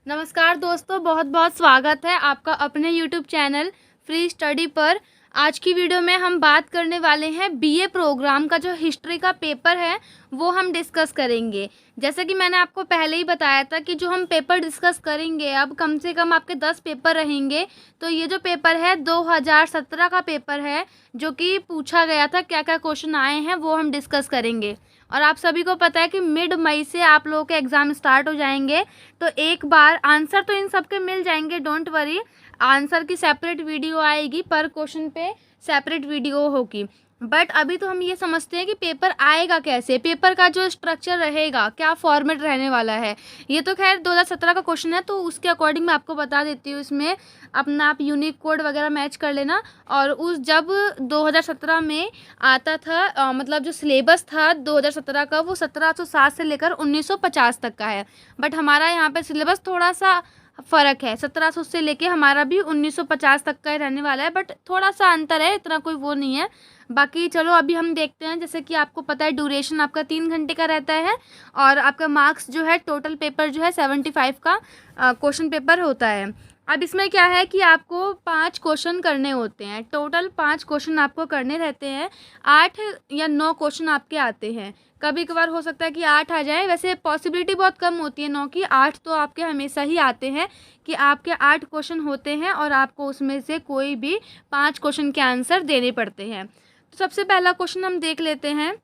नमस्कार दोस्तों, बहुत बहुत स्वागत है आपका अपने यूट्यूब चैनल फ्री स्टडी पर। आज की वीडियो में हम बात करने वाले हैं बीए प्रोग्राम का जो हिस्ट्री का पेपर है वो हम डिस्कस करेंगे। जैसे कि मैंने आपको पहले ही बताया था कि जो हम पेपर डिस्कस करेंगे अब कम से कम आपके 10 पेपर रहेंगे। तो ये जो पेपर है 2017 का पेपर है जो कि पूछा गया था, क्या क्या क्वेश्चन आए हैं वो हम डिस्कस करेंगे। और आप सभी को पता है कि मिड मई से आप लोगों के एग्ज़ाम स्टार्ट हो जाएंगे। तो एक बार आंसर तो इन सब के मिल जाएंगे, डोंट वरी। आंसर की सेपरेट वीडियो आएगी, पर क्वेश्चन पे सेपरेट वीडियो होगी। बट अभी तो हम ये समझते हैं कि पेपर आएगा कैसे, पेपर का जो स्ट्रक्चर रहेगा, क्या फॉर्मेट रहने वाला है। ये तो खैर 2017 का क्वेश्चन है तो उसके अकॉर्डिंग मैं आपको बता देती हूँ। इसमें अपना आप यूनिक कोड वगैरह मैच कर लेना। और उस जब 2017 में आता था मतलब जो सिलेबस था 2017 का वो 1707 से लेकर 1950 तक का है। बट हमारा यहाँ पे सिलेबस थोड़ा सा फ़र्क है, 1700 से लेके हमारा भी 1950 तक का ही रहने वाला है। बट थोड़ा सा अंतर है, इतना कोई वो नहीं है। बाकी चलो अभी हम देखते हैं। जैसे कि आपको पता है ड्यूरेशन आपका 3 घंटे का रहता है और आपका मार्क्स जो है टोटल पेपर जो है 75 का क्वेश्चन पेपर होता है। अब इसमें क्या है कि आपको 5 क्वेश्चन करने होते हैं, टोटल 5 क्वेश्चन आपको करने रहते हैं। 8 या 9 क्वेश्चन आपके आते हैं, कभी कभार हो सकता है कि 8 आ जाए। वैसे पॉसिबिलिटी बहुत कम होती है 9 की, 8 तो आपके हमेशा ही आते हैं कि आपके 8 क्वेश्चन होते हैं और आपको उसमें से कोई भी 5 क्वेश्चन के आंसर देने पड़ते हैं। तो सबसे पहला क्वेश्चन हम देख लेते हैं।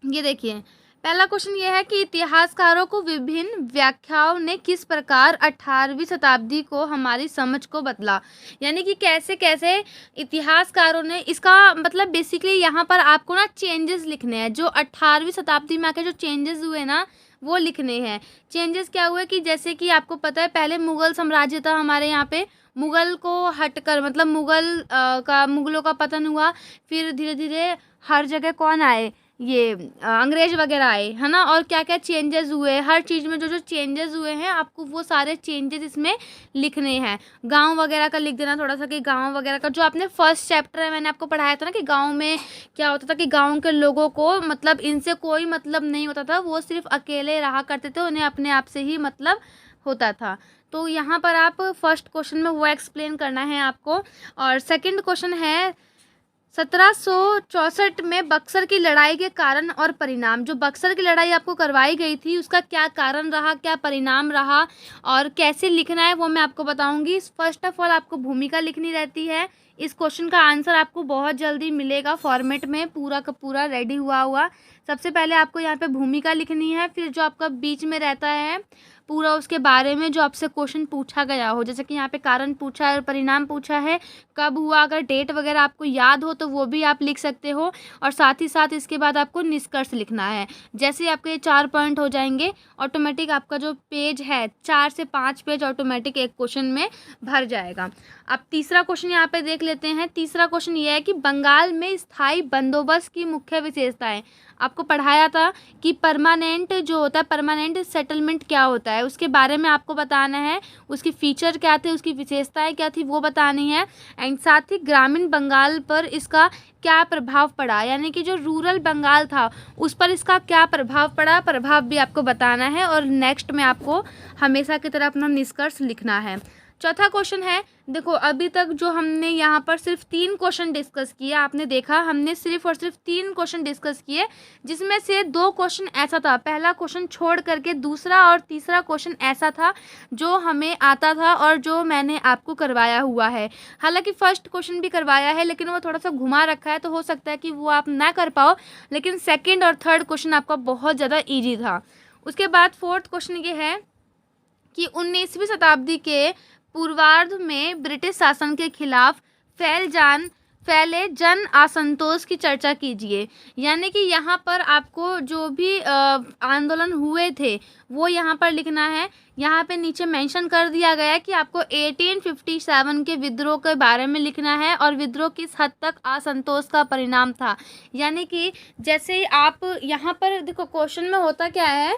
ये देखिए, पहला क्वेश्चन ये है कि इतिहासकारों को विभिन्न व्याख्याओं ने किस प्रकार 18वीं शताब्दी को हमारी समझ को बदला। यानी कि कैसे कैसे इतिहासकारों ने, इसका मतलब बेसिकली यहाँ पर आपको ना चेंजेस लिखने हैं। जो 18वीं शताब्दी में आके जो चेंजेस हुए ना वो लिखने हैं। चेंजेस क्या हुए कि जैसे कि आपको पता है पहले मुग़ल साम्राज्य था हमारे यहाँ पे। मुग़ल को हटकर मतलब मुग़लों का पतन हुआ। फिर धीरे धीरे हर जगह कौन आए, ये अंग्रेज वगैरह आए, है ना। और क्या क्या चेंजेस हुए, हर चीज़ में जो जो चेंजेस हुए हैं आपको वो सारे चेंजेस इसमें लिखने हैं। गांव वगैरह का लिख देना थोड़ा सा कि गांव वगैरह का जो आपने फर्स्ट चैप्टर है मैंने आपको पढ़ाया था ना कि गांव में क्या होता था कि गांव के लोगों को मतलब इनसे कोई मतलब नहीं होता था, वो सिर्फ अकेले रहा करते थे, उन्हें अपने आप से ही मतलब होता था। तो यहाँ पर आप फर्स्ट क्वेश्चन में वो एक्सप्लेन करना है आपको। और सेकंड क्वेश्चन है 1764 में बक्सर की लड़ाई के कारण और परिणाम। जो बक्सर की लड़ाई आपको करवाई गई थी उसका क्या कारण रहा, क्या परिणाम रहा और कैसे लिखना है वो मैं आपको बताऊंगी। फर्स्ट ऑफ ऑल आपको भूमिका लिखनी रहती है। इस क्वेश्चन का आंसर आपको बहुत जल्दी मिलेगा फॉर्मेट में, पूरा का पूरा रेडी हुआ हुआ। सबसे पहले आपको यहाँ पे भूमिका लिखनी है, फिर जो आपका बीच में रहता है पूरा उसके बारे में जो आपसे क्वेश्चन पूछा गया हो। जैसे कि यहाँ पे कारण पूछा है, परिणाम पूछा है, कब हुआ, अगर डेट वगैरह आपको याद हो तो वो भी आप लिख सकते हो। और साथ ही साथ इसके बाद आपको निष्कर्ष लिखना है। जैसे ही आपके 4 पॉइंट हो जाएंगे ऑटोमेटिक आपका जो पेज है 4 से 5 पेज ऑटोमेटिक एक क्वेश्चन में भर जाएगा। अब तीसरा क्वेश्चन यहाँ पे देख लेते हैं। तीसरा क्वेश्चन ये है कि बंगाल में स्थायी बंदोबस्त की मुख्य विशेषताएं। आपको पढ़ाया था कि परमानेंट जो होता है, परमानेंट सेटलमेंट क्या होता है उसके बारे में आपको बताना है। उसकी फीचर क्या थे, उसकी विशेषताएं क्या थी वो बतानी है। एंड साथ ही ग्रामीण बंगाल पर इसका क्या प्रभाव पड़ा, यानी कि जो रूरल बंगाल था उस पर इसका क्या प्रभाव पड़ा, प्रभाव भी आपको बताना है। और नेक्स्ट में आपको हमेशा की तरह अपना निष्कर्ष लिखना है। चौथा क्वेश्चन है, देखो अभी तक जो हमने यहाँ पर सिर्फ 3 क्वेश्चन डिस्कस किए, आपने देखा हमने सिर्फ और सिर्फ 3 क्वेश्चन डिस्कस किए, जिसमें से 2 क्वेश्चन ऐसा था, पहला क्वेश्चन छोड़ करके दूसरा और तीसरा क्वेश्चन ऐसा था जो हमें आता था और जो मैंने आपको करवाया हुआ है। हालांकि फर्स्ट क्वेश्चन भी करवाया है लेकिन वो थोड़ा सा घुमा रखा है, तो हो सकता है कि वो आप ना कर पाओ, लेकिन सेकेंड और थर्ड क्वेश्चन आपका बहुत ज़्यादा ईजी था। उसके बाद फोर्थ क्वेश्चन ये है कि 19वीं शताब्दी के पूर्वार्ध में ब्रिटिश शासन के खिलाफ फैले जन असंतोष की चर्चा कीजिए। यानी कि यहाँ पर आपको जो भी आंदोलन हुए थे वो यहाँ पर लिखना है। यहाँ पे नीचे मेंशन कर दिया गया है कि आपको 1857 के विद्रोह के बारे में लिखना है और विद्रोह किस हद तक असंतोष का परिणाम था। यानी कि जैसे ही आप यहाँ पर देखो क्वेश्चन में होता क्या है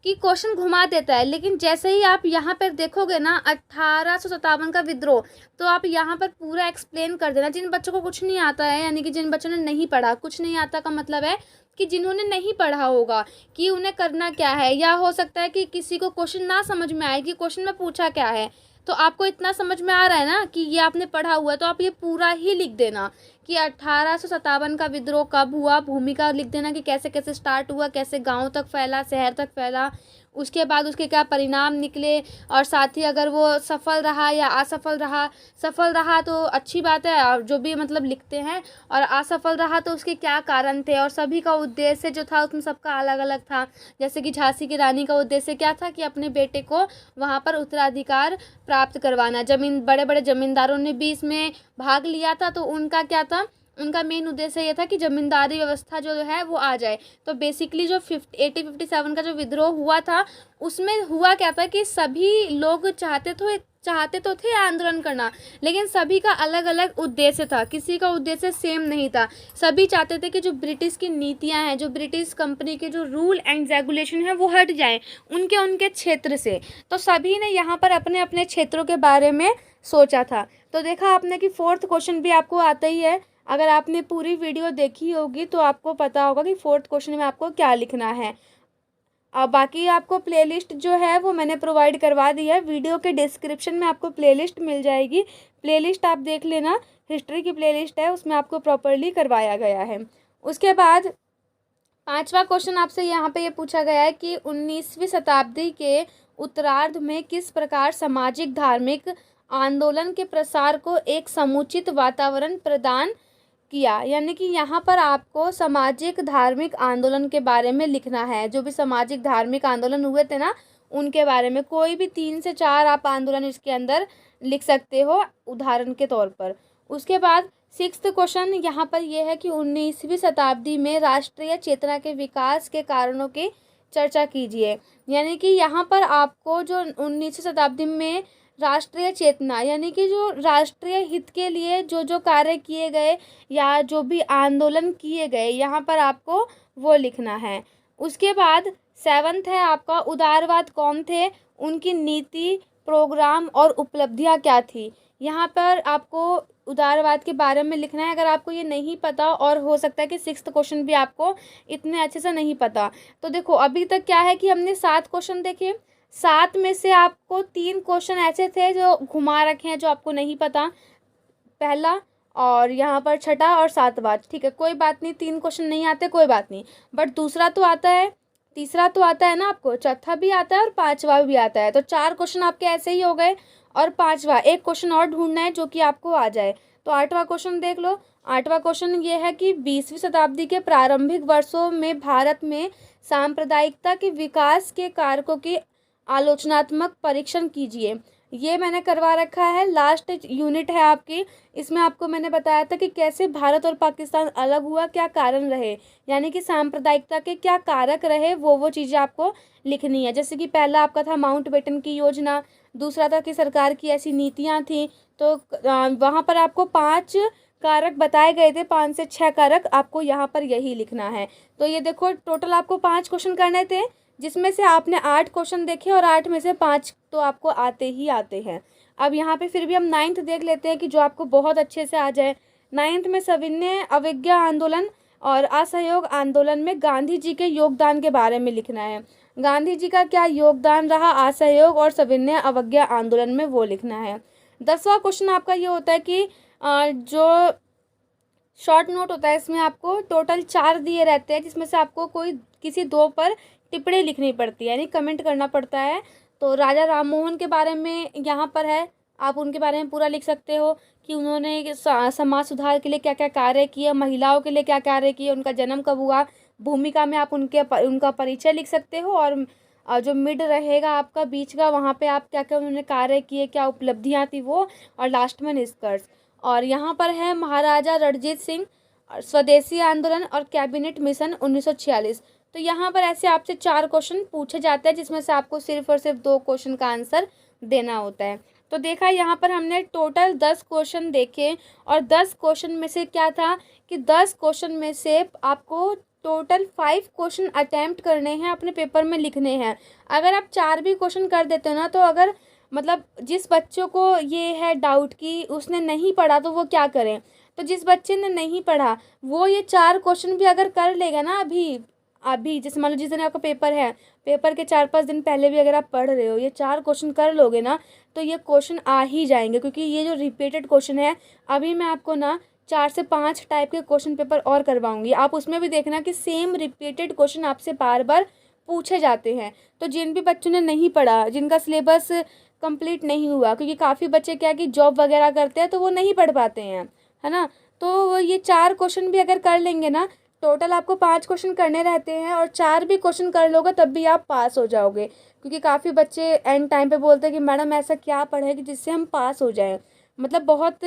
कि क्वेश्चन घुमा देता है, लेकिन जैसे ही आप यहाँ पर देखोगे ना 1857 का विद्रोह, तो आप यहाँ पर पूरा एक्सप्लेन कर देना। जिन बच्चों को कुछ नहीं आता है, यानी कि जिन बच्चों ने नहीं पढ़ा, कुछ नहीं आता का मतलब है कि जिन्होंने नहीं पढ़ा होगा कि उन्हें करना क्या है, या हो सकता है कि किसी को क्वेश्चन ना समझ में आए कि क्वेश्चन में पूछा क्या है। तो आपको इतना समझ में आ रहा है ना कि ये आपने पढ़ा हुआ है, तो आप ये पूरा ही लिख देना कि 1857 का विद्रोह कब हुआ, भूमिका लिख देना कि कैसे कैसे स्टार्ट हुआ, कैसे गांव तक फैला, शहर तक फैला, उसके बाद उसके क्या परिणाम निकले, और साथ ही अगर वो सफल रहा या असफल रहा, सफल रहा तो अच्छी बात है, और जो भी मतलब लिखते हैं, और असफल रहा तो उसके क्या कारण थे, और सभी का उद्देश्य जो था उसमें सबका अलग अलग था। जैसे कि झांसी की रानी का उद्देश्य क्या था कि अपने बेटे को वहाँ पर उत्तराधिकार प्राप्त करवाना। बड़े बड़े जमींदारों ने भी इसमें भाग लिया था, तो उनका क्या था, उनका मेन उद्देश्य ये था कि जमींदारी व्यवस्था जो है वो आ जाए। तो बेसिकली जो 1857 का जो विद्रोह हुआ था, उसमें हुआ क्या था कि सभी लोग चाहते तो थे आंदोलन करना, लेकिन सभी का अलग अलग उद्देश्य था, किसी का उद्देश्य सेम नहीं था। सभी चाहते थे कि जो ब्रिटिश की नीतियां हैं, जो ब्रिटिश कंपनी के जो रूल एंड रेगुलेशन है वो हट जाएं उनके उनके क्षेत्र से। तो सभी ने यहाँ पर अपने अपने क्षेत्रों के बारे में सोचा था। तो देखा आपने कि 4th क्वेश्चन भी आपको आता ही है। अगर आपने पूरी वीडियो देखी होगी तो आपको पता होगा कि 4th क्वेश्चन में आपको क्या लिखना है। अब बाकी आपको प्लेलिस्ट जो है वो मैंने प्रोवाइड करवा दी है, वीडियो के डिस्क्रिप्शन में आपको प्लेलिस्ट मिल जाएगी, प्लेलिस्ट आप देख लेना, हिस्ट्री की प्लेलिस्ट है, उसमें आपको प्रॉपर्ली करवाया गया है। उसके बाद 5वां क्वेश्चन आपसे यहाँ पे ये पूछा गया है कि 19वीं शताब्दी के उत्तरार्ध में किस प्रकार सामाजिक धार्मिक आंदोलन के प्रसार को एक समुचित वातावरण प्रदान किया। यानी कि यहाँ पर आपको सामाजिक धार्मिक आंदोलन के बारे में लिखना है, जो भी सामाजिक धार्मिक आंदोलन हुए थे ना उनके बारे में, कोई भी 3 से 4 आप आंदोलन इसके अंदर लिख सकते हो उदाहरण के तौर पर। उसके बाद 6th क्वेश्चन यहाँ पर यह है कि 19वीं शताब्दी में राष्ट्रीय चेतना के विकास के कारणों की चर्चा कीजिए। यानी कि यहाँ पर आपको जो 19वीं शताब्दी में राष्ट्रीय चेतना, यानी कि जो राष्ट्रीय हित के लिए जो जो कार्य किए गए या जो भी आंदोलन किए गए, यहाँ पर आपको वो लिखना है। उसके बाद 7th है आपका उदारवाद कौन थे, उनकी नीति, प्रोग्राम और उपलब्धियाँ क्या थी। यहाँ पर आपको उदारवाद के बारे में लिखना है। अगर आपको ये नहीं पता, और हो सकता है कि 6th क्वेश्चन भी आपको इतने अच्छे से नहीं पता, तो देखो अभी तक क्या है कि हमने 7 क्वेश्चन देखे, 7 में से आपको 3 क्वेश्चन ऐसे थे जो घुमा रखे हैं, जो आपको नहीं पता, पहला और यहाँ पर छठा और 7वां। ठीक है, कोई बात नहीं, 3 क्वेश्चन नहीं आते कोई बात नहीं, बट दूसरा तो आता है, तीसरा तो आता है ना आपको, चौथा भी आता है और 5वां भी आता है। तो 4 क्वेश्चन आपके ऐसे ही हो गए, और 5वां एक क्वेश्चन और ढूंढना है जो कि आपको आ जाए। तो 8वां क्वेश्चन देख लो। 8वां क्वेश्चन ये है कि 20वीं शताब्दी के प्रारंभिक वर्षों में भारत में सांप्रदायिकता के विकास के कारकों की आलोचनात्मक परीक्षण कीजिए। ये मैंने करवा रखा है, लास्ट यूनिट है आपकी, इसमें आपको मैंने बताया था कि कैसे भारत और पाकिस्तान अलग हुआ, क्या कारण रहे, यानी कि सांप्रदायिकता के क्या कारक रहे, वो चीज़ें आपको लिखनी है। जैसे कि पहला आपका था माउंटबेटन की योजना, दूसरा था कि सरकार की ऐसी नीतियाँ थी। तो वहाँ पर आपको 5 कारक बताए गए थे, 5 से 6 कारक, आपको यहाँ पर यही लिखना है। तो ये देखो टोटल आपको 5 क्वेश्चन करने थे, जिसमें से आपने 8 क्वेश्चन देखे और 8 में से 5 तो आपको आते ही आते हैं। अब यहाँ पे फिर भी हम 9th देख लेते हैं कि जो आपको बहुत अच्छे से आ जाए। 9th में सविनय अवज्ञा आंदोलन और असहयोग आंदोलन में गांधी जी के योगदान के बारे में लिखना है। गांधी जी का क्या योगदान रहा असहयोग और सविनय अवज्ञा आंदोलन में, वो लिखना है। 10वां क्वेश्चन आपका ये होता है कि जो शॉर्ट नोट होता है इसमें आपको टोटल 4 दिए रहते हैं, जिसमें से आपको कोई किसी 2 पर टिप्पणी लिखनी पड़ती है, यानी कमेंट करना पड़ता है। तो राजा राम मोहन के बारे में यहाँ पर है, आप उनके बारे में पूरा लिख सकते हो कि उन्होंने समाज सुधार के लिए क्या क्या कार्य किए, महिलाओं के लिए क्या कार्य किए, उनका जन्म कब हुआ, भूमिका में आप उनका परिचय लिख सकते हो, और जो मिड रहेगा आपका बीच का, वहाँ पे आप क्या क्या उन्होंने कार्य किए, क्या उपलब्धियाँ थी वो, और लास्ट में निष्कर्ष। और यहाँ पर है महाराजा रणजीत सिंह, स्वदेशी आंदोलन और कैबिनेट मिशन 1946। तो यहाँ पर ऐसे आपसे 4 क्वेश्चन पूछे जाते हैं, जिसमें से आपको सिर्फ और सिर्फ 2 क्वेश्चन का आंसर देना होता है। तो देखा यहाँ पर हमने टोटल 10 क्वेश्चन देखे, और 10 क्वेश्चन में से क्या था कि 10 क्वेश्चन में से आपको टोटल 5 क्वेश्चन अटैम्प्ट करने हैं, अपने पेपर में लिखने हैं। अगर आप 4 भी क्वेश्चन कर देते हो ना, तो अगर मतलब जिस बच्चों को ये है डाउट कि उसने नहीं पढ़ा तो वो क्या करें, तो जिस बच्चे ने नहीं पढ़ा वो ये 4 क्वेश्चन भी अगर कर लेगा ना अभी अभी जैसे मान लो जिस दिन आपका पेपर है, पेपर के 4-5 दिन पहले भी अगर आप पढ़ रहे हो, ये 4 क्वेश्चन कर लोगे ना तो ये क्वेश्चन आ ही जाएंगे, क्योंकि ये जो रिपीटेड क्वेश्चन है, अभी मैं आपको ना 4 से 5 टाइप के क्वेश्चन पेपर और करवाऊंगी, आप उसमें भी देखना कि सेम रिपीटेड क्वेश्चन आपसे बार बार पूछे जाते हैं। तो जिन भी बच्चों ने नहीं पढ़ा, जिनका सिलेबस कंप्लीट नहीं हुआ, क्योंकि काफ़ी बच्चे क्या कि जॉब वगैरह करते हैं तो वो नहीं पढ़ पाते हैं, है ना, तो ये 4 क्वेश्चन भी अगर कर लेंगे ना, टोटल आपको 5 क्वेश्चन करने रहते हैं और 4 भी क्वेश्चन कर लोगे तब भी आप पास हो जाओगे, क्योंकि काफ़ी बच्चे एंड टाइम पे बोलते हैं कि मैडम ऐसा क्या पढ़े कि जिससे हम पास हो जाएं। मतलब बहुत,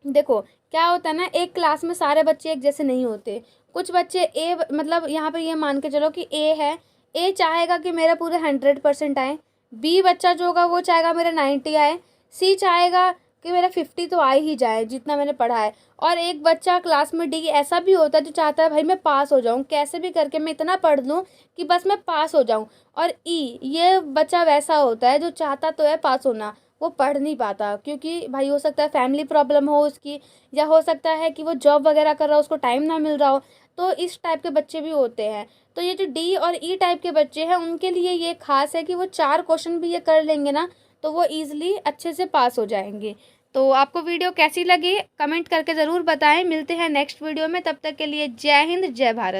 देखो क्या होता है ना, एक क्लास में सारे बच्चे एक जैसे नहीं होते, कुछ बच्चे ए मतलब यहाँ पर ये मान के चलो कि ए है, ए चाहेगा कि मेरा पूरे 100% आए, बी बच्चा जो होगा वो चाहेगा मेरा 90 आए, सी चाहेगा कि मेरा 50 तो आ ही जाए जितना मैंने पढ़ा है, और एक बच्चा क्लास में डी ऐसा भी होता है जो चाहता है भाई मैं पास हो जाऊँ, कैसे भी करके मैं इतना पढ़ लूँ कि बस मैं पास हो जाऊँ। और ई ये बच्चा वैसा होता है जो चाहता तो है पास होना, वो पढ़ नहीं पाता, क्योंकि भाई हो सकता है फैमिली प्रॉब्लम हो उसकी, या हो सकता है कि वो जॉब वगैरह कर रहा हो, उसको टाइम ना मिल रहा हो, तो इस टाइप के बच्चे भी होते हैं। तो ये जो डी और ई टाइप के बच्चे हैं उनके लिए ये खास है कि वो 4 क्वेश्चन भी ये कर लेंगे ना तो वो ईजिली अच्छे से पास हो जाएंगे। तो आपको वीडियो कैसी लगी कमेंट करके ज़रूर बताएं, मिलते हैं नेक्स्ट वीडियो में, तब तक के लिए जय हिंद जय भारत।